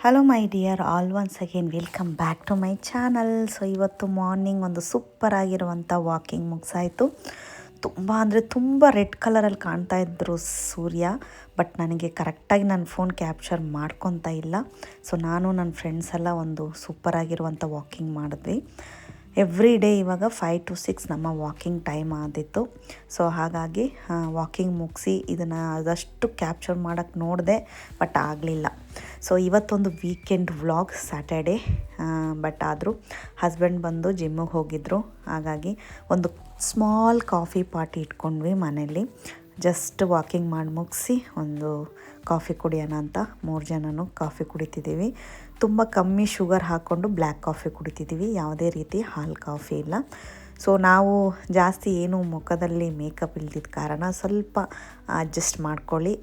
Hello my dear, all once again welcome back to my channel. So ಇವತ್ತು morning ಒಂದು super ಆಗಿರುವಂಥ walking ಮುಗಿಸಾಯಿತು. ತುಂಬ ಅಂದರೆ ತುಂಬ ರೆಡ್ ಕಲರಲ್ಲಿ ಕಾಣ್ತಾ ಇದ್ದರು ಸೂರ್ಯ. ಬಟ್ ನನಗೆ ಕರೆಕ್ಟಾಗಿ ನನ್ನ ಫೋನ್ ಕ್ಯಾಪ್ಚರ್ ಮಾಡ್ಕೊತಾ ಇಲ್ಲ. ಸೊ ನಾನು ನನ್ನ ಫ್ರೆಂಡ್ಸ್ ಎಲ್ಲ ಒಂದು ಸೂಪರ್ ಆಗಿರುವಂಥ ವಾಕಿಂಗ್ ಮಾಡಿದ್ವಿ. ಎವ್ರಿ ಡೇ ಇವಾಗ 5 to 6 ನಮ್ಮ ವಾಕಿಂಗ್ ಟೈಮ್ ಆದಿತ್ತು. ಸೊ ಹಾಗಾಗಿ ವಾಕಿಂಗ್ ಮುಗಿಸಿ ಇದನ್ನು ಆದಷ್ಟು ಕ್ಯಾಪ್ಚರ್ ಮಾಡೋಕ್ಕೆ ನೋಡಿದೆ, ಬಟ್ ಆಗಲಿಲ್ಲ. ಸೊ ಇವತ್ತೊಂದು ವೀಕೆಂಡ್ ವ್ಲಾಗ್, ಸ್ಯಾಟರ್ಡೇ. ಬಟ್ ಆದರೂ ಹಸ್ಬೆಂಡ್ ಬಂದು ಜಿಮ್ಮಿಗೆ ಹೋಗಿದ್ದರು. ಹಾಗಾಗಿ ಒಂದು ಸ್ಮಾಲ್ ಕಾಫಿ ಪಾರ್ಟಿ ಇಟ್ಕೊಂಡ್ವಿ ಮನೇಲಿ. ಜಸ್ಟ್ ವಾಕಿಂಗ್ ಮಾಡಿ ಮುಗಿಸಿ ಒಂದು ಕಾಫಿ ಕುಡಿಯೋಣ ಅಂತ 3 ಜನನೂ ಕಾಫಿ ಕುಡಿತಿದ್ದೀವಿ. ತುಂಬ ಕಮ್ಮಿ ಶುಗರ್ ಹಾಕ್ಕೊಂಡು ಬ್ಲ್ಯಾಕ್ ಕಾಫಿ ಕುಡಿತಿದ್ದೀವಿ, ಯಾವುದೇ ರೀತಿ ಹಾಲು ಕಾಫಿ ಇಲ್ಲ. ಸೊ ನಾವು ಜಾಸ್ತಿ ಏನು ಮುಖದಲ್ಲಿ ಮೇಕಪ್ ಇಲ್ದಿದ್ದ ಕಾರಣ ಸ್ವಲ್ಪ ಅಡ್ಜಸ್ಟ್ ಮಾಡ್ಕೊಳ್ಳಿ.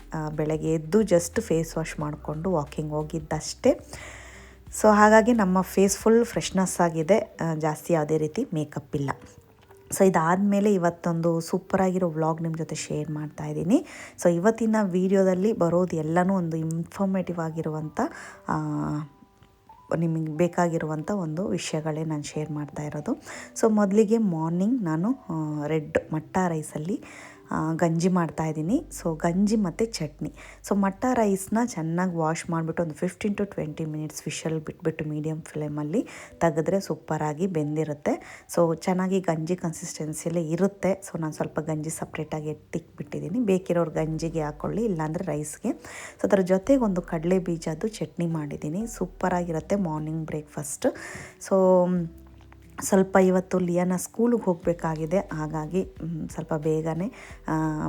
ಬೆಳಗ್ಗೆ ಎದ್ದು ಜಸ್ಟ್ ಫೇಸ್ ವಾಶ್ ಮಾಡಿಕೊಂಡು ವಾಕಿಂಗ್ ಹೋಗಿದ್ದಷ್ಟೇ. ಸೊ ಹಾಗಾಗಿ ನಮ್ಮ ಫೇಸ್ ಫುಲ್ ಫ್ರೆಶ್ನೆಸ್ ಆಗಿದೆ, ಜಾಸ್ತಿ ಯಾವುದೇ ರೀತಿ ಮೇಕಪ್ ಇಲ್ಲ. ಸೊ ಇದಾದಮೇಲೆ ಇವತ್ತೊಂದು ಸೂಪರಾಗಿರೋ ವ್ಲಾಗ್ ನಿಮ್ಮ ಜೊತೆ ಶೇರ್ ಮಾಡ್ತಾಯಿದ್ದೀನಿ. ಸೊ ಇವತ್ತಿನ ವೀಡಿಯೋದಲ್ಲಿ ಬರೋದು ಎಲ್ಲನೂ ಒಂದು ಇನ್ಫಾರ್ಮೇಟಿವ್ ಆಗಿರುವಂಥ ನಿಮಗೆ ಬೇಕಾಗಿರುವಂಥ ಒಂದು ವಿಷಯಗಳೇ ನಾನು ಶೇರ್ ಮಾಡ್ತಾ ಇರೋದು. ಸೊ ಮೊದಲಿಗೆ ಮಾರ್ನಿಂಗ್ ನಾನು ರೆಡ್ ಮಟ್ಟ ರೈಸಲ್ಲಿ ಗಂಜಿ ಮಾಡ್ತಾಯಿದ್ದೀನಿ. ಸೊ ಗಂಜಿ ಮತ್ತು ಚಟ್ನಿ. ಸೊ ಮಟ್ಟ ರೈಸ್ನ ಚೆನ್ನಾಗಿ ವಾಶ್ ಮಾಡಿಬಿಟ್ಟು ಒಂದು 15 to 20 ಮಿನಿಟ್ಸ್ ವಿಷಲ್ ಬಿಟ್ಬಿಟ್ಟು ಮೀಡಿಯಮ್ ಫ್ಲೇಮಲ್ಲಿ ತೆಗೆದ್ರೆ ಸೂಪರಾಗಿ ಬೆಂದಿರುತ್ತೆ. ಸೊ ಚೆನ್ನಾಗಿ ಗಂಜಿ ಕನ್ಸಿಸ್ಟೆನ್ಸಿಯಲ್ಲೇ ಇರುತ್ತೆ. ಸೊ ನಾನು ಸ್ವಲ್ಪ ಗಂಜಿ ಸಪ್ರೇಟಾಗಿ ಎತ್ತಿಕ್ಬಿಟ್ಟಿದ್ದೀನಿ. ಬೇಕಿರೋರು ಗಂಜಿಗೆ ಹಾಕ್ಕೊಳ್ಳಿ, ಇಲ್ಲಾಂದರೆ ರೈಸ್ಗೆ. ಸೊ ಅದರ ಜೊತೆಗೆ ಒಂದು ಕಡಲೆ ಬೀಜದ್ದು ಚಟ್ನಿ ಮಾಡಿದ್ದೀನಿ, ಸೂಪರಾಗಿರುತ್ತೆ ಮಾರ್ನಿಂಗ್ ಬ್ರೇಕ್ಫಾಸ್ಟ್. ಸೊ ಸ್ವಲ್ಪ ಇವತ್ತು ಲಿಯಾನ ಸ್ಕೂಲಿಗೆ ಹೋಗಬೇಕಾಗಿದೆ, ಹಾಗಾಗಿ ಸ್ವಲ್ಪ ಬೇಗನೆ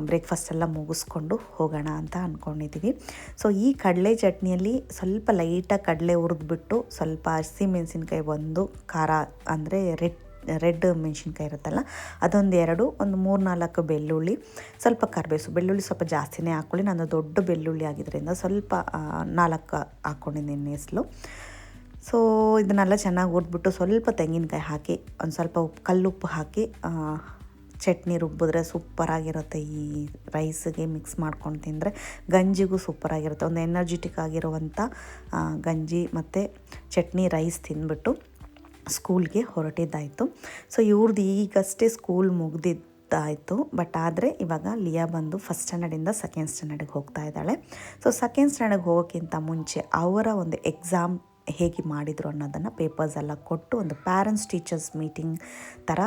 ಬ್ರೇಕ್ಫಾಸ್ಟ್ ಎಲ್ಲ ಮುಗಿಸ್ಕೊಂಡು ಹೋಗೋಣ ಅಂತ ಅಂದ್ಕೊಂಡಿದ್ದೀವಿ. ಸೊ ಈ ಕಡಲೆ ಚಟ್ನಿಯಲ್ಲಿ ಸ್ವಲ್ಪ ಲೈಟಾಗಿ ಕಡಲೆ ಹುರಿದ್ಬಿಟ್ಟು ಸ್ವಲ್ಪ ಹಸಿಮೆಣಸಿನ್ಕಾಯಿ, ಒಂದು ಖಾರ ಅಂದರೆ ರೆಡ್ ಮೆಣಸಿನ್ಕಾಯಿ ಇರುತ್ತಲ್ಲ ಅದೊಂದು 2, ಒಂದು 3-4 ಬೆಳ್ಳುಳ್ಳಿ, ಸ್ವಲ್ಪ ಕರಿಬೇವು. ಬೆಳ್ಳುಳ್ಳಿ ಸ್ವಲ್ಪ ಜಾಸ್ತಿನೇ ಹಾಕ್ಕೊಳ್ಳಿ, ನಾನು ದೊಡ್ಡ ಬೆಳ್ಳುಳ್ಳಿ ಆಗಿದ್ದರಿಂದ ಸ್ವಲ್ಪ 4 ಹಾಕ್ಕೊಂಡಿದ್ದೀನಿ ಹೆಸಲು. ಸೊ ಇದನ್ನೆಲ್ಲ ಚೆನ್ನಾಗಿ ಹುರಿದ್ಬಿಟ್ಟು ಸ್ವಲ್ಪ ತೆಂಗಿನಕಾಯಿ ಹಾಕಿ ಒಂದು ಸ್ವಲ್ಪ ಕಲ್ಲುಪ್ಪು ಹಾಕಿ ಚಟ್ನಿ ರುಬ್ಬಿದ್ರೆ ಸೂಪರಾಗಿರುತ್ತೆ. ಈ ರೈಸಿಗೆ ಮಿಕ್ಸ್ ಮಾಡ್ಕೊಂಡು ತಿಂದರೆ ಗಂಜಿಗೂ ಸೂಪರಾಗಿರುತ್ತೆ. ಒಂದು ಎನರ್ಜಿಟಿಕ್ ಆಗಿರುವಂಥ ಗಂಜಿ ಮತ್ತು ಚಟ್ನಿ ರೈಸ್ ತಿಂದ್ಬಿಟ್ಟು ಸ್ಕೂಲ್ಗೆ ಹೊರಟಿದ್ದಾಯಿತು. ಸೊ ಇವ್ರದ್ದು ಈಗಷ್ಟೇ ಸ್ಕೂಲ್ ಮುಗ್ದಿದ್ದಾಯಿತು. ಬಟ್ ಆದರೆ ಇವಾಗ ಲಿಯಾ ಬಂದು 1st ಸ್ಟ್ಯಾಂಡರ್ಡಿಂದ 2nd ಸ್ಟ್ಯಾಂಡರ್ಡಿಗೆ ಹೋಗ್ತಾ ಇದ್ದಾಳೆ. ಸೊ 2nd ಸ್ಟ್ಯಾಂಡರ್ಡ್ಗೆ ಹೋಗೋಕ್ಕಿಂತ ಮುಂಚೆ ಅವರ ಒಂದು ಎಕ್ಸಾಮ್ ಹೇಗೆ ಮಾಡಿದರು ಅನ್ನೋದನ್ನು ಪೇಪರ್ಸ್ ಎಲ್ಲ ಕೊಟ್ಟು ಒಂದು ಪ್ಯಾರೆಂಟ್ಸ್ ಟೀಚರ್ಸ್ ಮೀಟಿಂಗ್ ಥರ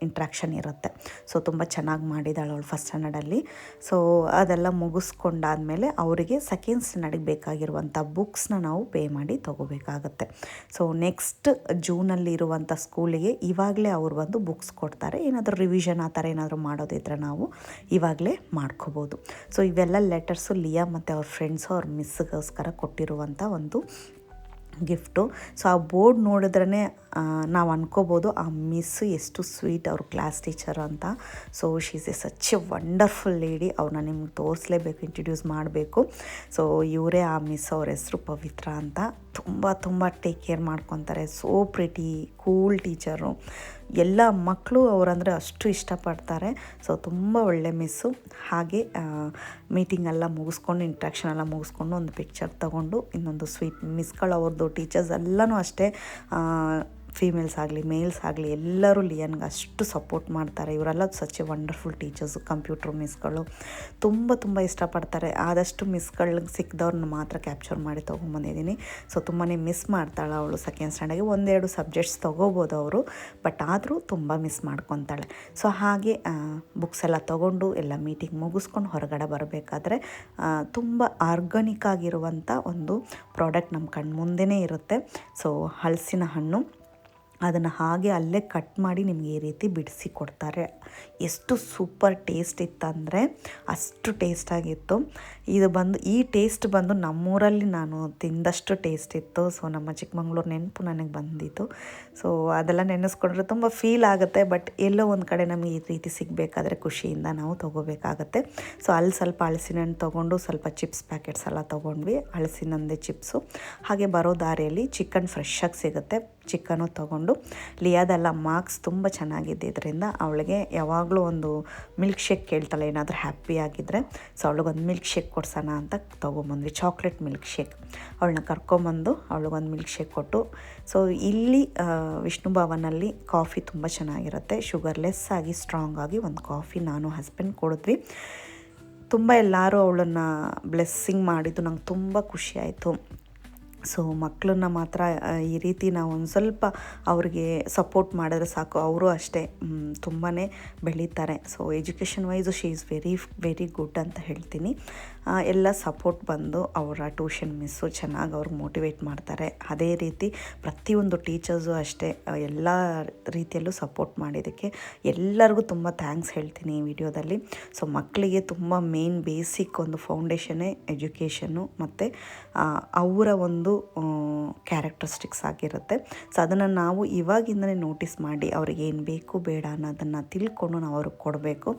ಇಂಟ್ರ್ಯಾಕ್ಷನ್ ಇರುತ್ತೆ. ಸೊ ತುಂಬ ಚೆನ್ನಾಗಿ ಮಾಡಿದ್ದಾಳೆ ಅವಳು 1st ಸ್ಟ್ಯಾಂಡರ್ಡಲ್ಲಿ. ಸೊ ಅದೆಲ್ಲ ಮುಗಿಸ್ಕೊಂಡಾದಮೇಲೆ ಅವರಿಗೆ 2nd ಸ್ಟ್ಯಾಂಡರ್ಡಿಗೆ ಬೇಕಾಗಿರುವಂಥ ಬುಕ್ಸ್ನ ನಾವು ಪೇ ಮಾಡಿ ತೊಗೋಬೇಕಾಗತ್ತೆ. ಸೊ ನೆಕ್ಸ್ಟ್ ಜೂನಲ್ಲಿ ಇರುವಂಥ ಸ್ಕೂಲಿಗೆ ಇವಾಗಲೇ ಅವ್ರು ಬಂದು ಬುಕ್ಸ್ ಕೊಡ್ತಾರೆ. ಏನಾದರೂ ರಿವಿಷನ್ ಆ ಥರ ಏನಾದರೂ ಮಾಡೋದಿದ್ರೆ ನಾವು ಇವಾಗಲೇ ಮಾಡ್ಕೋಬೋದು. ಸೊ ಇವೆಲ್ಲ ಲೆಟರ್ಸು ಲಿಯಾ ಮತ್ತು ಅವ್ರ ಫ್ರೆಂಡ್ಸು ಅವ್ರ ಮಿಸ್ಗೋಸ್ಕರ ಕೊಟ್ಟಿರುವಂಥ ಒಂದು ಗಿಫ್ಟು. ಸೊ ಆ ಬೋರ್ಡ್ ನೋಡಿದ್ರೇ ನಾವು ಅನ್ಕೋಬೋದು ಆ ಮಿಸ್ಸು ಎಷ್ಟು ಸ್ವೀಟ್, ಅವ್ರ ಕ್ಲಾಸ್ ಟೀಚರ್ ಅಂತ. So she's such a wonderful lady. ಅವ್ರನ್ನ ನಿಮ್ಗೆ ತೋರಿಸ್ಲೇಬೇಕು, ಇಂಟ್ರಡ್ಯೂಸ್ ಮಾಡಬೇಕು. ಸೊ ಇವರೇ ಆ ಮಿಸ್, ಅವ್ರ ಹೆಸರು ಪವಿತ್ರ ಅಂತ. ತುಂಬ ಟೇಕ್ ಕೇರ್ ಮಾಡ್ಕೊತಾರೆ. So pretty, cool teacher. ಎಲ್ಲ ಮಕ್ಕಳು ಅವರಂದರೆ ಅಷ್ಟು ಇಷ್ಟಪಡ್ತಾರೆ. ಸೊ ತುಂಬ ಒಳ್ಳೆ ಮಿಸ್ಸು. ಹಾಗೆ ಮೀಟಿಂಗೆಲ್ಲ ಮುಗಿಸ್ಕೊಂಡು, ಇಂಟ್ರಾಕ್ಷನ್ ಎಲ್ಲ ಮುಗಿಸ್ಕೊಂಡು ಒಂದು ಪಿಕ್ಚರ್ ತೊಗೊಂಡು ಇನ್ನೊಂದು ಸ್ವೀಟ್ ಮಿಸ್ಗಳು ಅವ್ರದ್ದು ಟೀಚರ್ಸ್ ಎಲ್ಲನೂ ಅಷ್ಟೇ, ಫೀಮೇಲ್ಸ್ ಆಗಲಿ ಮೇಲ್ಸ್ ಆಗಲಿ ಎಲ್ಲರೂ ಲಿಯನ್ಗೆ ಅಷ್ಟು ಸಪೋರ್ಟ್ ಮಾಡ್ತಾರೆ. ಇವರೆಲ್ಲ such a wonderful teachers. Computer ಮಿಸ್ಗಳು ತುಂಬ ಇಷ್ಟಪಡ್ತಾರೆ. ಆದಷ್ಟು ಮಿಸ್ಗಳಿಗೆ ಸಿಕ್ಕಿದವ್ರನ್ನ ಮಾತ್ರ ಕ್ಯಾಪ್ಚರ್ ಮಾಡಿ ತೊಗೊಂಬಂದಿದ್ದೀನಿ. ಸೊ ತುಂಬಾ ಮಿಸ್ ಮಾಡ್ತಾಳೆ ಅವಳು 2nd ಸ್ಟ್ಯಾಂಡರ್ಡ್ಗೆ. 1-2 ಸಬ್ಜೆಕ್ಟ್ಸ್ ತೊಗೋಬೋದು ಅವರು, ಬಟ್ ಆದರೂ ತುಂಬ ಮಿಸ್ ಮಾಡ್ಕೊತಾಳೆ. ಸೊ ಹಾಗೆ ಬುಕ್ಸ್ ಎಲ್ಲ ತೊಗೊಂಡು ಎಲ್ಲ ಮೀಟಿಂಗ್ ಮುಗಿಸ್ಕೊಂಡು ಹೊರಗಡೆ ಬರಬೇಕಾದ್ರೆ ತುಂಬ ಆರ್ಗಾನಿಕ್ ಆಗಿರುವಂಥ ಒಂದು ಪ್ರಾಡಕ್ಟ್ ನಮ್ಮ ಕಣ್ಣು ಮುಂದೆನೇ ಇರುತ್ತೆ. ಸೊ ಹಲಸಿನ ಹಣ್ಣು, ಅದನ್ನು ಹಾಗೆ ಅಲ್ಲೇ ಕಟ್ ಮಾಡಿ ನಿಮಗೆ ಈ ರೀತಿ ಬಿಡಿಸಿ ಕೊಡ್ತಾರೆ. ಎಷ್ಟು ಸೂಪರ್ ಟೇಸ್ಟ್ ಇತ್ತಂದರೆ ಅಷ್ಟು ಟೇಸ್ಟಾಗಿತ್ತು. ಇದು ಬಂದು ಈ ಟೇಸ್ಟ್ ಬಂದು ನಮ್ಮೂರಲ್ಲಿ ನಾನು ತಿಂದಷ್ಟು ಟೇಸ್ಟ್ ಇತ್ತು. ಸೊ ನಮ್ಮ ಚಿಕ್ಕಮಂಗ್ಳೂರು ನೆನಪು ನನಗೆ ಬಂದಿತ್ತು. ಸೊ ಅದೆಲ್ಲ ನೆನೆಸ್ಕೊಂಡ್ರೆ ತುಂಬ ಫೀಲ್ ಆಗುತ್ತೆ. ಬಟ್ ಎಲ್ಲೋ ಒಂದು ಕಡೆ ನಮಗೆ ಈ ರೀತಿ ಸಿಗಬೇಕಾದ್ರೆ ಖುಷಿಯಿಂದ ನಾವು ತೊಗೋಬೇಕಾಗತ್ತೆ. ಸೊ ಅಲ್ಲಿ ಸ್ವಲ್ಪ ಹಲಸಿನ ಹಣ್ಣು ತೊಗೊಂಡು ಸ್ವಲ್ಪ ಚಿಪ್ಸ್ ಪ್ಯಾಕೆಟ್ಸ್ ಎಲ್ಲ ತೊಗೊಂಡ್ವಿ, ಹಲಸಿನಂದೆ ಚಿಪ್ಸು. ಹಾಗೆ ಬರೋ ದಾರಿಯಲ್ಲಿ ಚಿಕನ್ ಫ್ರೆಶ್ಶಾಗಿ ಸಿಗುತ್ತೆ. ಚಿಕನು ತೊಗೊಂಡು ಲಿಯಾದೆಲ್ಲ ಮಾರ್ಕ್ಸ್ ತುಂಬ ಚೆನ್ನಾಗಿದ್ದರಿಂದ ಅವಳಿಗೆ ಯಾವಾಗಲೂ ಒಂದು ಮಿಲ್ಕ್ ಶೇಕ್ ಕೇಳ್ತಾಳೆ ಏನಾದರೂ ಹ್ಯಾಪಿ ಆಗಿದ್ದರೆ. ಸೊ ಅವಳಿಗೊಂದು ಮಿಲ್ಕ್ ಶೇಕ್ ಕೊಡ್ಸೋಣ ಅಂತ ತೊಗೊಂಬಂದ್ವಿ, ಚಾಕ್ಲೇಟ್ ಮಿಲ್ಕ್ ಶೇಕ್. ಅವಳನ್ನ ಕರ್ಕೊಂಬಂದು ಅವಳಿಗೊಂದು ಮಿಲ್ಕ್ ಶೇಕ್ ಕೊಟ್ಟು. ಸೊ ಇಲ್ಲಿ ವಿಷ್ಣು ಭವನಲ್ಲಿ ಕಾಫಿ ತುಂಬ ಚೆನ್ನಾಗಿರುತ್ತೆ, ಶುಗರ್ಲೆಸ್ ಆಗಿ ಸ್ಟ್ರಾಂಗ್ ಆಗಿ ಒಂದು ಕಾಫಿ ನಾನು ಹಸ್ಬೆಂಡ್ ಕೊಡಿದ್ವಿ. ತುಂಬ ಎಲ್ಲರೂ ಅವಳನ್ನು ಬ್ಲೆಸ್ಸಿಂಗ್ ಮಾಡಿದ್ದು ನಂಗೆ ತುಂಬ ಖುಷಿಯಾಯಿತು. ಸೊ ಮಕ್ಕಳನ್ನ ಮಾತ್ರ ಈ ರೀತಿ ನಾವು ಒಂದು ಸ್ವಲ್ಪ ಅವ್ರಿಗೆ ಸಪೋರ್ಟ್ ಮಾಡಿದ್ರೆ ಸಾಕು, ಅವರು ಅಷ್ಟೇ ತುಂಬಾ ಬೆಳೀತಾರೆ. So education wise she is very very good ಅಂತ ಹೇಳ್ತೀನಿ. ಎಲ್ಲ ಸಪೋರ್ಟ್ ಬಂದು ಅವರ ಟ್ಯೂಷನ್ ಮಿಸ್ಸು ಚೆನ್ನಾಗಿ ಅವ್ರಿಗೆ ಮೋಟಿವೇಟ್ ಮಾಡ್ತಾರೆ. ಅದೇ ರೀತಿ ಪ್ರತಿಯೊಂದು ಟೀಚರ್ಸು ಅಷ್ಟೇ ಎಲ್ಲ ರೀತಿಯಲ್ಲೂ ಸಪೋರ್ಟ್ ಮಾಡಿದ್ದಕ್ಕೆ ಎಲ್ಲರಿಗೂ ತುಂಬ ಥ್ಯಾಂಕ್ಸ್ ಹೇಳ್ತೀನಿ ಈ ವಿಡಿಯೋದಲ್ಲಿ. ಸೊ ಮಕ್ಕಳಿಗೆ ತುಂಬ ಮೇನ್ ಬೇಸಿಕ್ ಒಂದು ಫೌಂಡೇಶನ್ನೇ ಎಜುಕೇಷನ್ನು ಮತ್ತು ಅವರ ಒಂದು ಕ್ಯಾರೆಕ್ಟರಿಸ್ಟಿಕ್ಸ್ ಆಗಿರುತ್ತೆ. ಸೊ ಅದನ್ನು ನಾವು ಇವಾಗಿಂದಲೇ ನೋಟಿಸ್ ಮಾಡಿ ಅವ್ರಿಗೆ ಏನು ಬೇಕು ಬೇಡ ಅನ್ನೋದನ್ನು ತಿಳ್ಕೊಂಡು ನಾವು ಅವ್ರಿಗೆ ಕೊಡಬೇಕು.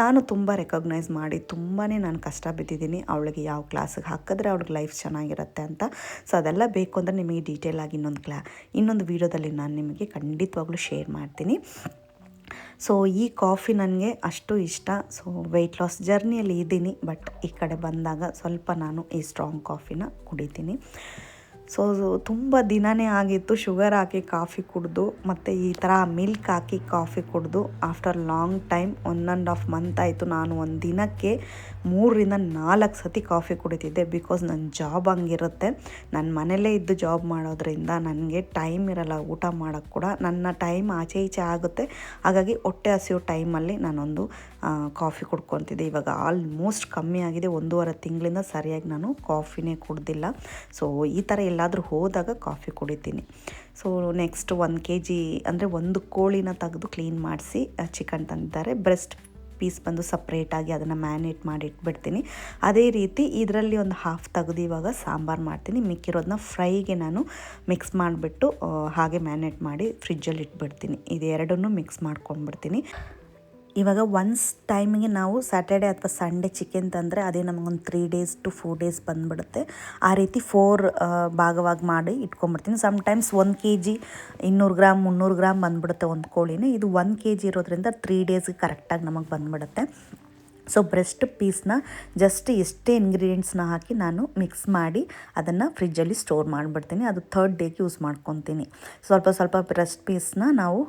ನಾನು ತುಂಬ ರೆಕಗ್ನೈಸ್ ಮಾಡಿ ತುಂಬಾ ನಾನು ಕಷ್ಟ ಬಿದ್ದಿದ್ದೀನಿ ಅವಳಿಗೆ ಯಾವ ಕ್ಲಾಸಿಗೆ ಹಾಕಿದ್ರೆ ಅವ್ಳಿಗೆ ಲೈಫ್ ಚೆನ್ನಾಗಿರುತ್ತೆ ಅಂತ. ಸೊ ಅದೆಲ್ಲ ಬೇಕು ಅಂದರೆ ನಿಮಗೆ ಡೀಟೇಲಾಗಿ ಇನ್ನೊಂದು ವೀಡಿಯೋದಲ್ಲಿ ನಾನು ನಿಮಗೆ ಖಂಡಿತವಾಗ್ಲೂ ಶೇರ್ ಮಾಡ್ತೀನಿ. ಸೊ ಈ ಕಾಫಿ ನನಗೆ ಅಷ್ಟು ಇಷ್ಟ. ಸೊ ವೆಯ್ಟ್ ಲಾಸ್ ಜರ್ನಿಯಲ್ಲಿ ಇದ್ದೀನಿ, ಬಟ್ ಈ ಕಡೆ ಬಂದಾಗ ಸ್ವಲ್ಪ ನಾನು ಈ ಸ್ಟ್ರಾಂಗ್ ಕಾಫಿನ ಕುಡಿತೀನಿ. ಸೊ ತುಂಬ ದಿನವೇ ಆಗಿತ್ತು ಶುಗರ್ ಹಾಕಿ ಕಾಫಿ ಕುಡಿದು ಮತ್ತು ಈ ಥರ ಮಿಲ್ಕ್ ಹಾಕಿ ಕಾಫಿ ಕುಡಿದು. ಆಫ್ಟರ್ ಲಾಂಗ್ ಟೈಮ್ 1.5 ಮಂತ್ ಆಯಿತು ನಾನು ಒಂದು ದಿನಕ್ಕೆ 3-4 ಸತಿ ಕಾಫಿ ಕುಡಿತಿದ್ದೆ. ಬಿಕಾಸ್ ನನ್ನ ಜಾಬ್ ಹಂಗಿರುತ್ತೆ, ನಾನು ಮನೇಲೇ ಇದ್ದು ಜಾಬ್ ಮಾಡೋದ್ರಿಂದ ನನಗೆ ಟೈಮ್ ಇರಲ್ಲ ಊಟ ಮಾಡೋಕ್ಕೆ ಕೂಡ. ನನ್ನ ಟೈಮ್ ಆಚೆ ಈಚೆ ಆಗುತ್ತೆ, ಹಾಗಾಗಿ ಹೊಟ್ಟೆ ಹಸಿಯೋ ಟೈಮಲ್ಲಿ ನಾನೊಂದು ಕಾಫಿ ಕುಡ್ಕೊತಿದ್ದೆ. ಇವಾಗ ಆಲ್ಮೋಸ್ಟ್ ಕಮ್ಮಿ ಆಗಿದೆ, 1.5 ತಿಂಗಳಿಂದ ಸರಿಯಾಗಿ ನಾನು ಕಾಫಿನೇ ಕುಡ್ದಿಲ್ಲ. ಸೊ ಈ ಥರ ಎಲ್ಲಾದರೂ ಹೋದಾಗ ಕಾಫಿ ಕುಡಿತೀನಿ. ಸೊ ನೆಕ್ಸ್ಟ್ 1 kg ಅಂದರೆ ಒಂದು ಕೋಳಿನ ತೆಗೆದು ಕ್ಲೀನ್ ಮಾಡಿಸಿ ಚಿಕನ್ ತಂದಿದ್ದಾರೆ. ಬ್ರೆಸ್ಟ್ ಪೀಸ್ ಬಂದು ಸಪ್ರೇಟಾಗಿ ಅದನ್ನು ಮ್ಯಾರಿನೇಟ್ ಮಾಡಿ ಇಟ್ಬಿಡ್ತೀನಿ. ಅದೇ ರೀತಿ ಇದರಲ್ಲಿ ಒಂದು ಹಾಫ್ ತೆಗೆದು ಇವಾಗ ಸಾಂಬಾರು ಮಾಡ್ತೀನಿ. ಮಿಕ್ಕಿರೋದನ್ನ ಫ್ರೈಗೆ ನಾನು ಮಿಕ್ಸ್ ಮಾಡಿಬಿಟ್ಟು ಹಾಗೆ ಮ್ಯಾರಿನೇಟ್ ಮಾಡಿ ಫ್ರಿಜ್ಜಲ್ಲಿ ಇಟ್ಬಿಡ್ತೀನಿ. ಇದು ಎರಡನ್ನೂ ಮಿಕ್ಸ್ ಮಾಡ್ಕೊಂಡ್ಬಿಡ್ತೀನಿ. ಇವಾಗ ಒನ್ಸ್ ಟೈಮಿಗೆ ನಾವು ಸ್ಯಾಟರ್ಡೆ ಅಥವಾ ಸಂಡೇ ಚಿಕನ್ ತಂದರೆ ಅದೇ ನಮಗೊಂದು 3 days to 4 days ಬಂದುಬಿಡುತ್ತೆ. ಆ ರೀತಿ 4 ಭಾಗವಾಗಿ ಮಾಡಿ ಇಟ್ಕೊಂಡ್ಬಿಡ್ತೀನಿ. ಸಮ್ಟೈಮ್ಸ್ 1 kg 200 ಗ್ರಾಮ್ 300 ಗ್ರಾಮ್ ಬಂದುಬಿಡುತ್ತೆ ಒಂದು ಕೋಳಿನೇ. ಇದು 1 kg ಇರೋದ್ರಿಂದ 3 daysಗೆ ಕರೆಕ್ಟಾಗಿ ನಮಗೆ ಬಂದುಬಿಡುತ್ತೆ. ಸೊ ಬ್ರೆಸ್ಟ್ ಪೀಸ್ನ ಜಸ್ಟ್ ಎಷ್ಟೇ ಇಂಗ್ರೀಡಿಯೆಂಟ್ಸ್ನ ಹಾಕಿ ನಾನು ಮಿಕ್ಸ್ ಮಾಡಿ ಅದನ್ನು ಫ್ರಿಜ್ಜಲ್ಲಿ ಸ್ಟೋರ್ ಮಾಡಿಬಿಡ್ತೀನಿ. ಅದು 3rd ಡೇಗೆ ಯೂಸ್ ಮಾಡ್ಕೊತೀನಿ. ಸ್ವಲ್ಪ ಬ್ರೆಸ್ಟ್ ಪೀಸ್ನ ನಾವು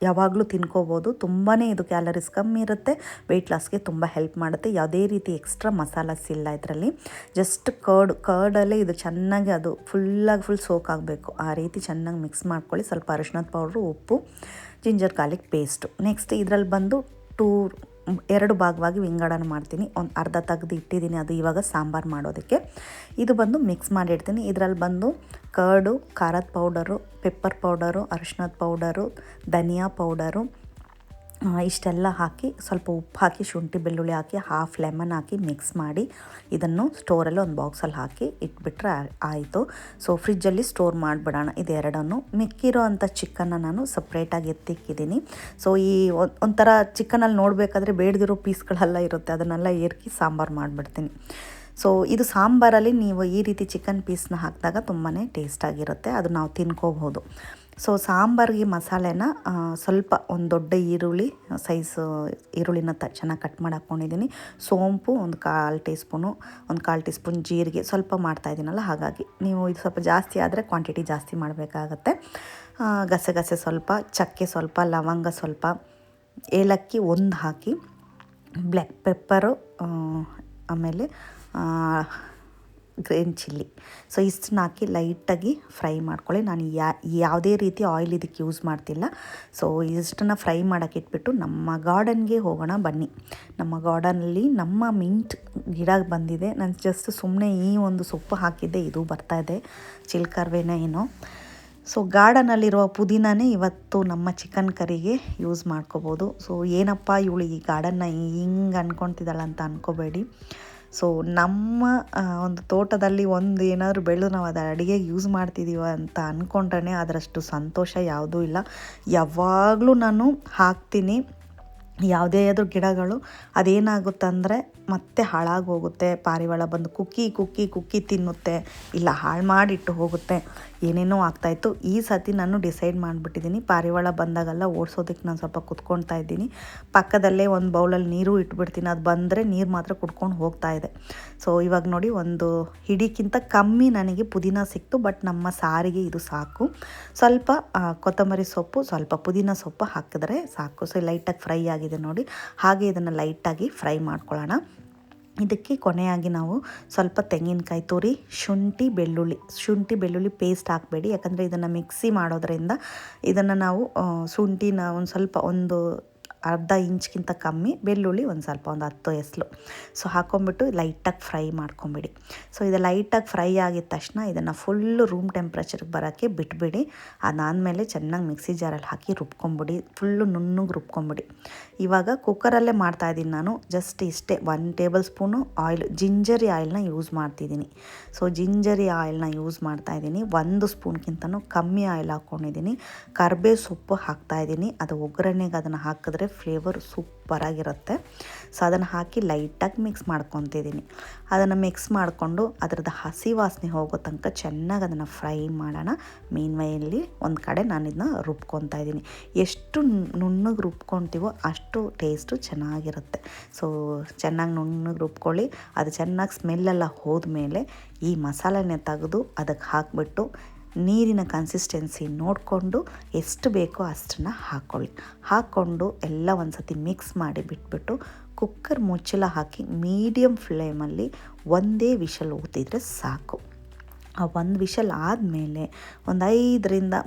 ಯಾವಾಗಲೂ ತಿನ್ಕೋಬೋದು. ತುಂಬಾ ಇದು ಕ್ಯಾಲರೀಸ್ ಕಮ್ಮಿ ಇರುತ್ತೆ, ವೆಯ್ಟ್ ಲಾಸ್ಗೆ ತುಂಬ ಹೆಲ್ಪ್ ಮಾಡುತ್ತೆ. ಯಾವುದೇ ರೀತಿ ಎಕ್ಸ್ಟ್ರಾ ಮಸಾಲಾಸ್ ಇಲ್ಲ ಇದರಲ್ಲಿ. ಜಸ್ಟ್ ಕರ್ಡಲ್ಲೇ ಇದು ಚೆನ್ನಾಗಿ ಅದು ಫುಲ್ ಸೋಕ್ ಆಗಬೇಕು. ಆ ರೀತಿ ಚೆನ್ನಾಗಿ ಮಿಕ್ಸ್ ಮಾಡ್ಕೊಳ್ಳಿ. ಸ್ವಲ್ಪ ಅರಿಶಿಣದ ಪೌಡ್ರು, ಉಪ್ಪು, ಜಿಂಜರ್ ಗಾರ್ಲಿಕ್ ಪೇಸ್ಟು. ನೆಕ್ಸ್ಟ್ ಇದರಲ್ಲಿ ಬಂದು 2 ಭಾಗವಾಗಿ ವಿಂಗಡಣೆ ಮಾಡ್ತೀನಿ. ಒಂದು ಅರ್ಧ ತೆಗೆದು ಇಟ್ಟಿದ್ದೀನಿ, ಅದು ಇವಾಗ ಸಾಂಬಾರು ಮಾಡೋದಕ್ಕೆ. ಇದು ಬಂದು ಮಿಕ್ಸ್ ಮಾಡಿಡ್ತೀನಿ. ಇದರಲ್ಲಿ ಬಂದು ಕರ್ಡು, ಖಾರದ ಪೌಡರು, ಪೆಪ್ಪರ್ ಪೌಡರು, ಅರಿಶಿಣದ ಪೌಡರು, ಧನಿಯಾ ಪೌಡರು ಇಷ್ಟೆಲ್ಲ ಹಾಕಿ ಸ್ವಲ್ಪ ಉಪ್ಪು ಹಾಕಿ ಶುಂಠಿ ಬೆಳ್ಳುಳ್ಳಿ ಹಾಕಿ ಹಾಫ್ ಲೆಮನ್ ಹಾಕಿ ಮಿಕ್ಸ್ ಮಾಡಿ ಇದನ್ನು ಸ್ಟೋರಲ್ಲಿ ಒಂದು ಬಾಕ್ಸಲ್ಲಿ ಹಾಕಿ ಇಟ್ಬಿಟ್ರೆ ಆಯಿತು. ಸೊ ಫ್ರಿಜ್ಜಲ್ಲಿ ಸ್ಟೋರ್ ಮಾಡಿಬಿಡೋಣ ಇದೆರಡನ್ನು. ಮಿಕ್ಕಿರೋ ಅಂಥ ಚಿಕನ್ನ ನಾನು ಸಪ್ರೇಟಾಗಿ ಎತ್ತಿಕ್ಕಿದ್ದೀನಿ. ಸೊ ಈ ಒಂಥರ ಚಿಕನಲ್ಲಿ ನೋಡಬೇಕಾದ್ರೆ ಬೇಡದಿರೋ ಪೀಸ್ಗಳೆಲ್ಲ ಇರುತ್ತೆ, ಅದನ್ನೆಲ್ಲ ಏರ್ಕಿ ಸಾಂಬಾರು ಮಾಡಿಬಿಡ್ತೀನಿ. ಸೊ ಇದು ಸಾಂಬಾರಲ್ಲಿ ನೀವು ಈ ರೀತಿ ಚಿಕನ್ ಪೀಸ್ನ ಹಾಕಿದಾಗ ತುಂಬಾ ಟೇಸ್ಟಾಗಿರುತ್ತೆ, ಅದು ನಾವು ತಿನ್ಕೋಬೋದು. ಸೊ ಸಾಂಬಾರಿಗೆ ಮಸಾಲೆನ ಸ್ವಲ್ಪ ಒಂದು ದೊಡ್ಡ ಈರುಳ್ಳಿ ಈರುಳ್ಳಿನ ಚೆನ್ನಾಗಿ ಕಟ್ ಮಾಡಿ ಹಾಕ್ಕೊಂಡಿದ್ದೀನಿ. ಸೋಂಪು ಒಂದು 1/4 ಟೀ ಸ್ಪೂನು, ಒಂದು 1/4 ಟೀ ಸ್ಪೂನ್ ಜೀರಿಗೆ, ಸ್ವಲ್ಪ ಮಾಡ್ತಾಯಿದ್ದೀನಲ್ಲ ಹಾಗಾಗಿ ನೀವು ಇದು ಸ್ವಲ್ಪ ಜಾಸ್ತಿ ಆದರೆ ಕ್ವಾಂಟಿಟಿ ಜಾಸ್ತಿ ಮಾಡಬೇಕಾಗತ್ತೆ. ಗಸಗಸೆ ಸ್ವಲ್ಪ, ಚಕ್ಕೆ ಸ್ವಲ್ಪ, ಲವಂಗ ಸ್ವಲ್ಪ, ಏಲಕ್ಕಿ 1 ಹಾಕಿ, ಬ್ಲ್ಯಾಕ್ ಪೆಪ್ಪರು, ಆಮೇಲೆ ಗ್ರೀನ್ ಚಿಲ್ಲಿ. ಸೊ ಇಷ್ಟನ್ನ ಹಾಕಿ ಲೈಟಾಗಿ ಫ್ರೈ ಮಾಡ್ಕೊಳ್ಳಿ. ನಾನು ಯಾವುದೇ ರೀತಿ ಆಯಿಲ್ ಇದಕ್ಕೆ ಯೂಸ್ ಮಾಡ್ತಿಲ್ಲ. ಸೊ ಇಷ್ಟನ್ನು ಫ್ರೈ ಮಾಡೋಕ್ಕೆ ಇಟ್ಬಿಟ್ಟು ನಮ್ಮ ಗಾರ್ಡನ್ಗೆ ಹೋಗೋಣ ಬನ್ನಿ. ನಮ್ಮ ಗಾರ್ಡನಲ್ಲಿ ನಮ್ಮ ಮಿಂಟ್ ಗಿಡ ಬಂದಿದೆ. ನಾನು ಜಸ್ಟ್ ಸುಮ್ಮನೆ ಈ ಒಂದು ಸೊಪ್ಪು ಹಾಕಿದ್ದೆ, ಇದು ಬರ್ತಾಯಿದೆ, ಚಿಲ್ಕರ್ವೇನ ಏನೋ. ಸೊ ಗಾರ್ಡನಲ್ಲಿರುವ ಪುದೀನನೇ ಇವತ್ತು ನಮ್ಮ ಚಿಕನ್ ಕರಿಗೆ ಯೂಸ್ ಮಾಡ್ಕೋಬೋದು. ಸೊ ಏನಪ್ಪ ಇವಳು ಈ ಗಾರ್ಡನ್ನ ಹಿಂಗೆ ಅಂದ್ಕೊತಿದ್ದಾಳೆ ಅಂತ ಅಂದ್ಕೋಬೇಡಿ. ಸೊ ನಮ್ಮ ಒಂದು ತೋಟದಲ್ಲಿ ಒಂದು ಏನಾದರೂ ಬೆಳೆದು ನಾವು ಅದು ಅಡುಗೆಗೆ ಯೂಸ್ ಮಾಡ್ತಿದ್ದೀವ ಅಂತ ಅಂದ್ಕೊಂಡ್ರೆ ಅದರಷ್ಟು ಸಂತೋಷ ಯಾವುದೂ ಇಲ್ಲ. ಯಾವಾಗಲೂ ನಾನು ಹಾಕ್ತೀನಿ. ಯಾವುದೇ ಆದರೂ ಗಿಡಗಳು ಅದೇನಾಗುತ್ತಂದರೆ ಮತ್ತೆ ಹಾಳಾಗೋಗುತ್ತೆ. ಪಾರಿವಾಳ ಬಂದು ಕುಕ್ಕಿ ತಿನ್ನುತ್ತೆ, ಇಲ್ಲ ಹಾಳು ಮಾಡಿಟ್ಟು ಹೋಗುತ್ತೆ, ಏನೇನೋ ಆಗ್ತಾಯಿತ್ತು. ಈ ಸತಿ ನಾನು ಡಿಸೈಡ್ ಮಾಡಿಬಿಟ್ಟಿದ್ದೀನಿ, ಪಾರಿವಾಳ ಬಂದಾಗೆಲ್ಲ ಓಡಿಸೋದಕ್ಕೆ ನಾನು ಸ್ವಲ್ಪ ಕುತ್ಕೊಳ್ತಾ ಇದ್ದೀನಿ. ಪಕ್ಕದಲ್ಲೇ ಒಂದು ಬೌಲಲ್ಲಿ ನೀರು ಇಟ್ಬಿಡ್ತೀನಿ, ಅದು ಬಂದರೆ ನೀರು ಮಾತ್ರ ಕುಡ್ಕೊಂಡು ಹೋಗ್ತಾ ಇದೆ. ಸೊ ಇವಾಗ ನೋಡಿ, ಒಂದು ಹಿಡಿಕ್ಕಿಂತ ಕಮ್ಮಿ ನನಗೆ ಪುದೀನ ಸಿಕ್ತು, ಬಟ್ ನಮ್ಮ ಸಾರಿಗೆ ಇದು ಸಾಕು. ಸ್ವಲ್ಪ ಕೊತ್ತಂಬರಿ ಸೊಪ್ಪು, ಸ್ವಲ್ಪ ಪುದೀನ ಸೊಪ್ಪು ಹಾಕಿದ್ರೆ ಸಾಕು. ಸೊ ಲೈಟಾಗಿ ಫ್ರೈ ಆಗಿದೆ ನೋಡಿ, ಹಾಗೆ ಇದನ್ನು ಲೈಟಾಗಿ ಫ್ರೈ ಮಾಡ್ಕೊಳ್ಳೋಣ. ಇದಕ್ಕೆ ಕೊನೆಯಾಗಿ ನಾವು ಸ್ವಲ್ಪ ತೆಂಗಿನಕಾಯಿ ತುರಿ, ಶುಂಠಿ ಬೆಳ್ಳುಳ್ಳಿ ಪೇಸ್ಟ್ ಹಾಕಬೇಡಿ, ಯಾಕಂದರೆ ಇದನ್ನು ಮಿಕ್ಸಿ ಮಾಡೋದ್ರಿಂದ ಇದನ್ನು ನಾವು ಶುಂಠಿನ ಒಂದು ಅರ್ಧ ಇಂಚ್ಗಿಂತ ಕಮ್ಮಿ, ಬೆಳ್ಳುಳ್ಳಿ ಒಂದು ಸ್ವಲ್ಪ ಒಂದು 10 ಎಸಳು ಸೊ ಹಾಕ್ಕೊಂಬಿಟ್ಟು ಲೈಟಾಗಿ ಫ್ರೈ ಮಾಡ್ಕೊಂಬಿಡಿ. ಸೊ ಇದು ಲೈಟಾಗಿ ಫ್ರೈ ಆಗಿದ ತಕ್ಷಣ ಇದನ್ನು ಫುಲ್ಲು ರೂಮ್ ಟೆಂಪ್ರೇಚರ್ಗೆ ಬರೋಕ್ಕೆ ಬಿಟ್ಬಿಡಿ. ಅದಾದಮೇಲೆ ಚೆನ್ನಾಗಿ ಮಿಕ್ಸಿ ಜಾರಲ್ಲಿ ಹಾಕಿ ರುಬ್ಕೊಂಬಿಡಿ, ಫುಲ್ಲು ನುಣ್ಣಗೆ ರುಬ್ಕೊಂಬಿಡಿ. ಇವಾಗ ಕುಕ್ಕರಲ್ಲೇ ಮಾಡ್ತಾಯಿದ್ದೀನಿ ನಾನು, ಜಸ್ಟ್ ಇಷ್ಟೇ 1 ಟೇಬಲ್ ಸ್ಪೂನು ಆಯಿಲ್, ಜಿಂಜರಿ ಆಯಿಲ್ನ ಯೂಸ್ ಮಾಡ್ತಿದ್ದೀನಿ. ಸೊ ಜಿಂಜರಿ ಆಯಿಲ್ನ ಯೂಸ್ ಮಾಡ್ತಾಯಿದ್ದೀನಿ, 1 ಸ್ಪೂನ್ಗಿಂತನೂ ಕಮ್ಮಿ ಆಯಿಲ್ ಹಾಕ್ಕೊಂಡಿದ್ದೀನಿ. ಕರಿಬೇವು ಸೊಪ್ಪು ಹಾಕ್ತಾಯಿದ್ದೀನಿ, ಅದು ಒಗ್ಗರಣೆಗೆ ಅದನ್ನು ಹಾಕಿದ್ರೆ ಫ್ಲೇವರ್ ಸೂಪರಾಗಿರುತ್ತೆ. ಸೊ ಅದನ್ನು ಹಾಕಿ ಲೈಟಾಗಿ ಮಿಕ್ಸ್ ಮಾಡ್ಕೊತಿದ್ದೀನಿ. ಅದನ್ನು ಮಿಕ್ಸ್ ಮಾಡಿಕೊಂಡು ಅದರದ್ದು ಹಸಿ ವಾಸನೆ ಹೋಗೋ ತನಕ ಚೆನ್ನಾಗಿ ಅದನ್ನು ಫ್ರೈ ಮಾಡೋಣ. ಮೀನ್ವೈಯಲ್ಲಿ ಒಂದು ಕಡೆ ನಾನು ಇದನ್ನ ರುಬ್ಕೊತಾ ಇದ್ದೀನಿ. ಎಷ್ಟು ನುಣ್ಣಗೆ ರುಬ್ಕೊತೀವೋ ಅಷ್ಟು ಟೇಸ್ಟು ಚೆನ್ನಾಗಿರುತ್ತೆ. ಸೊ ಚೆನ್ನಾಗಿ ನುಣ್ಣಗೆ ರುಬ್ಕೊಳ್ಳಿ. ಅದು ಚೆನ್ನಾಗಿ ಸ್ಮೆಲ್ಲೆಲ್ಲ ಹೋದ್ಮೇಲೆ ಈ ಮಸಾಲೆನೇ ತೆಗೆದು ಅದಕ್ಕೆ ಹಾಕಿಬಿಟ್ಟು ನೀರಿನ ಕನ್ಸಿಸ್ಟೆನ್ಸಿ ನೋಡಿಕೊಂಡು ಎಷ್ಟು ಬೇಕೋ ಅಷ್ಟನ್ನು ಹಾಕ್ಕೊಂಡು ಎಲ್ಲ ಒಂದು ಸತಿ ಮಿಕ್ಸ್ ಮಾಡಿ ಬಿಟ್ಬಿಟ್ಟು ಕುಕ್ಕರ್ ಮುಚ್ಚಳ ಹಾಕಿ ಮೀಡಿಯಮ್ ಫ್ಲೇಮಲ್ಲಿ ಒಂದೇ ವಿಷಲ್ ಊದಿದ್ರೆ ಸಾಕು. ಆ ಒಂದು ವಿಷಲ್ ಆದಮೇಲೆ ಒಂದು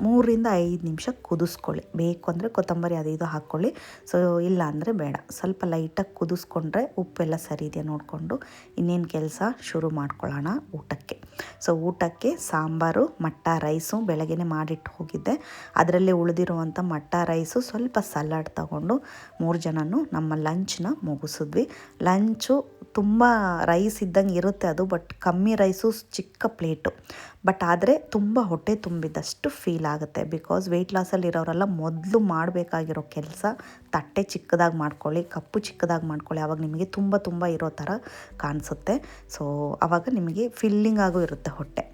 3ರಿಂದ 5 ನಿಮಿಷ ಕುದಿಸ್ಕೊಳ್ಳಿ. ಬೇಕು ಅಂದರೆ ಕೊತ್ತಂಬರಿ ಅದು ಇದು ಹಾಕ್ಕೊಳ್ಳಿ, ಸೊ ಇಲ್ಲ ಅಂದರೆ ಬೇಡ. ಸ್ವಲ್ಪ ಲೈಟಾಗಿ ಕುದಿಸ್ಕೊಂಡ್ರೆ ಉಪ್ಪೆಲ್ಲ ಸರಿ ಇದೆಯಾ ನೋಡಿಕೊಂಡು ಇನ್ನೇನು ಕೆಲಸ ಶುರು ಮಾಡ್ಕೊಳ್ಳೋಣ ಊಟಕ್ಕೆ. ಸೊ ಊಟಕ್ಕೆ ಸಾಂಬಾರು, ಮಟ್ಟ ರೈಸು ಬೆಳಗ್ಗೆನೇ ಮಾಡಿಟ್ಟು ಹೋಗಿದ್ದೆ, ಅದರಲ್ಲೇ ಉಳಿದಿರುವಂಥ ಮಟ್ಟ ರೈಸು, ಸ್ವಲ್ಪ ಸಲಾಡ್ ತಗೊಂಡು 3 ಜನನೂ ನಮ್ಮ ಲಂಚ್ನ ಮುಗಿಸಿದ್ವಿ. ಲಂಚು ತುಂಬ ರೈಸ್ ಇದ್ದಂಗೆ ಇರುತ್ತೆ ಅದು, ಬಟ್ ಕಮ್ಮಿ ರೈಸು, ಚಿಕ್ಕ ಪ್ಲೇಟು, ಬಟ್ ಆದರೆ ತುಂಬ ಹೊಟ್ಟೆ ತುಂಬಿದ್ದಷ್ಟು ಫೀಲ್ ಆಗುತ್ತೆ. ಬಿಕಾಸ್ ವೆಯ್ಟ್ ಲಾಸಲ್ಲಿ ಇರೋರೆಲ್ಲ ಮೊದಲು ಮಾಡಬೇಕಾಗಿರೋ ಕೆಲಸ ತಟ್ಟೆ ಚಿಕ್ಕದಾಗಿ ಮಾಡ್ಕೊಳ್ಳಿ, ಕಪ್ಪು ಚಿಕ್ಕದಾಗಿ ಮಾಡ್ಕೊಳ್ಳಿ, ಆವಾಗ ನಿಮಗೆ ತುಂಬ ಇರೋ ಥರ ಕಾಣಿಸುತ್ತೆ. ಸೊ ಆವಾಗ ನಿಮಗೆ ಫಿಲ್ಲಿಂಗ್ ಆಗೋ ಇರುತ್ತೆ ಹೊಟ್ಟೆ.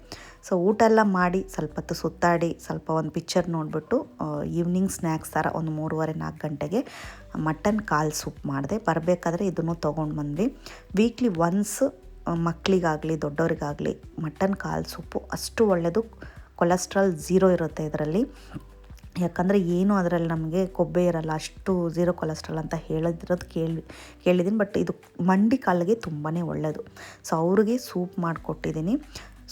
ಸೊ ಊಟ ಎಲ್ಲ ಮಾಡಿ ಸ್ವಲ್ಪ ಹೊತ್ತು ಸುತ್ತಾಡಿ ಸ್ವಲ್ಪ ಒಂದು ಪಿಕ್ಚರ್ ನೋಡಿಬಿಟ್ಟು ಈವ್ನಿಂಗ್ ಸ್ನ್ಯಾಕ್ಸ್ ಥರ ಒಂದು 3:30-4 ಗಂಟೆಗೆ ಮಟನ್ ಕಾಲು ಸೂಪ್ ಮಾಡಿದೆ. ಬರಬೇಕಾದ್ರೆ ಇದನ್ನು ತೊಗೊಂಡು ಬಂದ್ವಿ. ವೀಕ್ಲಿ ಒನ್ಸ್ ಮಕ್ಕಳಿಗಾಗಲಿ ದೊಡ್ಡವ್ರಿಗಾಗಲಿ ಮಟನ್ ಕಾಲು ಸೂಪು ಅಷ್ಟು ಒಳ್ಳೆಯದು. ಕೊಲೆಸ್ಟ್ರಾಲ್ 0 ಇರುತ್ತೆ ಇದರಲ್ಲಿ, ಯಾಕಂದರೆ ಏನು ಅದರಲ್ಲಿ ನಮಗೆ ಕೊಬ್ಬೆ ಇರಲ್ಲ, ಅಷ್ಟು 0 ಕೊಲೆಸ್ಟ್ರಾಲ್ ಅಂತ ಕೇಳಿದ್ದೀನಿ. ಬಟ್ ಇದು ಮಂಡಿ ಕಾಲಿಗೆ ತುಂಬಾ ಒಳ್ಳೆಯದು. ಸೊ ಅವ್ರಿಗೆ ಸೂಪ್ ಮಾಡಿಕೊಟ್ಟಿದ್ದೀನಿ.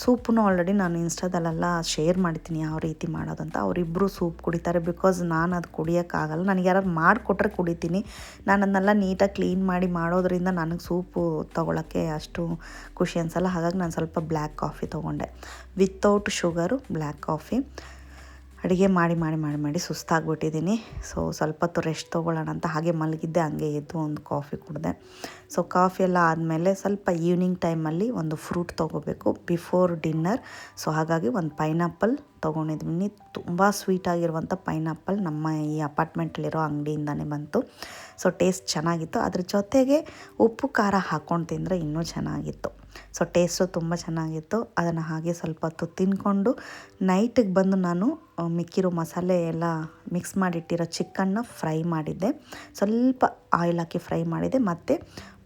ಸೂಪನ್ನು ಆಲ್ರೆಡಿ ನಾನು ಇನ್ಸ್ಟಾದಲ್ಲೆಲ್ಲ ಶೇರ್ ಮಾಡ್ತೀನಿ ಯಾವ ರೀತಿ ಮಾಡೋದಂತ. ಅವರಿಬ್ಬರು ಸೂಪ್ ಕುಡಿತಾರೆ, ಬಿಕಾಸ್ ನಾನು ಅದು ಕುಡಿಯೋಕ್ಕಾಗಲ್ಲ. ನನಗೆ ಯಾರು ಮಾಡಿಕೊಟ್ರೆ ಕುಡಿತೀನಿ, ನಾನು ಅದನ್ನೆಲ್ಲ ನೀಟಾಗಿ ಕ್ಲೀನ್ ಮಾಡಿ ಮಾಡೋದ್ರಿಂದ ನನಗೆ ಸೂಪು ತೊಗೊಳಕ್ಕೆ ಅಷ್ಟು ಖುಷಿ ಅನಿಸಲ್ಲ. ಹಾಗಾಗಿ ನಾನು ಸ್ವಲ್ಪ ಬ್ಲ್ಯಾಕ್ ಕಾಫಿ ತೊಗೊಂಡೆ, ವಿತೌಟ್ ಶುಗರು ಬ್ಲ್ಯಾಕ್ ಕಾಫಿ. ಅಡುಗೆ ಮಾಡಿ ಸುಸ್ತಾಗ್ಬಿಟ್ಟಿದ್ದೀನಿ. ಸೊ ಸ್ವಲ್ಪ ಹೊತ್ತು ರೆಸ್ಟ್ ತೊಗೊಳ್ಳೋಣ ಅಂತ ಹಾಗೆ ಮಲಗಿದ್ದೆ, ಹಂಗೆ ಎದ್ದು ಒಂದು ಕಾಫಿ ಕುಡಿದೆ. ಸೊ ಕಾಫಿ ಎಲ್ಲ ಆದಮೇಲೆ ಸ್ವಲ್ಪ ಈವ್ನಿಂಗ್ ಟೈಮಲ್ಲಿ ಒಂದು ಫ್ರೂಟ್ ತೊಗೋಬೇಕು ಬಿಫೋರ್ ಡಿನ್ನರ್. ಸೊ ಹಾಗಾಗಿ ಒಂದು ಪೈನಾಪಲ್ ತೊಗೊಂಡಿದ್ದೀನಿ. ತುಂಬ ಸ್ವೀಟಾಗಿರುವಂಥ ಪೈನಾಪಲ್ ನಮ್ಮ ಈ ಅಪಾರ್ಟ್ಮೆಂಟಲ್ಲಿರೋ ಅಂಗಡಿಯಿಂದನೇ ಬಂತು. ಸೊ ಟೇಸ್ಟ್ ಚೆನ್ನಾಗಿತ್ತು. ಅದ್ರ ಜೊತೆಗೆ ಉಪ್ಪು ಖಾರ ಹಾಕ್ಕೊಂಡು ತಿಂದರೆ ಇನ್ನೂ ಚೆನ್ನಾಗಿತ್ತು. ಸೊ ಟೇಸ್ಟು ತುಂಬ ಚೆನ್ನಾಗಿತ್ತು. ಅದನ್ನು ಹಾಗೆ ಸ್ವಲ್ಪ ಹೊತ್ತು ತಿಂದ್ಕೊಂಡು ನೈಟಿಗೆ ಬಂದು ನಾನು ಮಿಕ್ಕಿರೋ ಮಸಾಲೆ ಎಲ್ಲ ಮಿಕ್ಸ್ ಮಾಡಿಟ್ಟಿರೋ ಚಿಕನ್ನ ಫ್ರೈ ಮಾಡಿದ್ದೆ. ಸ್ವಲ್ಪ ಆಯಿಲ್ ಹಾಕಿ ಫ್ರೈ ಮಾಡಿದ್ದೆ, ಮತ್ತು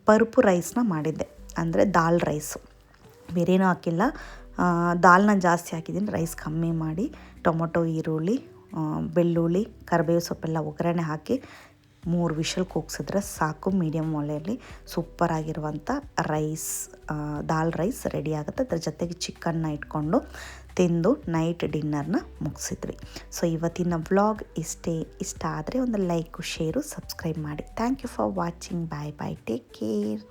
ಪರುಪು ರೈಸ್ನ ಮಾಡಿದ್ದೆ, ಅಂದರೆ ದಾಲ್ ರೈಸು, ಬೇರೇನೂ ಹಾಕಿಲ್ಲ. ದಾಲ್ನ ಜಾಸ್ತಿ ಹಾಕಿದ್ದೀನಿ, ರೈಸ್ ಕಮ್ಮಿ ಮಾಡಿ ಟೊಮೊಟೊ, ಈರುಳ್ಳಿ, ಬೆಳ್ಳುಳ್ಳಿ, ಕರಿಬೇವು ಸೊಪ್ಪೆಲ್ಲ ಒಗ್ಗರಣೆ ಹಾಕಿ 3 ವಿಷಲ್ ಕೂಗಿಸಿದ್ರೆ ಸಾಕು. ಮೀಡಿಯಮ್ ಒಲೆಯಲ್ಲಿ ಸೂಪರಾಗಿರುವಂಥ ದಾಲ್ ರೈಸ್ ರೆಡಿ ಆಗುತ್ತೆ. ಅದ್ರ ಜೊತೆಗೆ ಚಿಕನ್ನ ಇಟ್ಕೊಂಡು ತಿಂದು ನೈಟ್ ಡಿನ್ನರ್ನ ಮುಗಿಸಿದ್ವಿ. ಸೊ ಇವತ್ತಿನ ವ್ಲಾಗ್ ಇಷ್ಟ ಆದರೆ ಒಂದು ಲೈಕು, ಶೇರು, ಸಬ್ಸ್ಕ್ರೈಬ್ ಮಾಡಿ. Thank you for watching. Bye take care.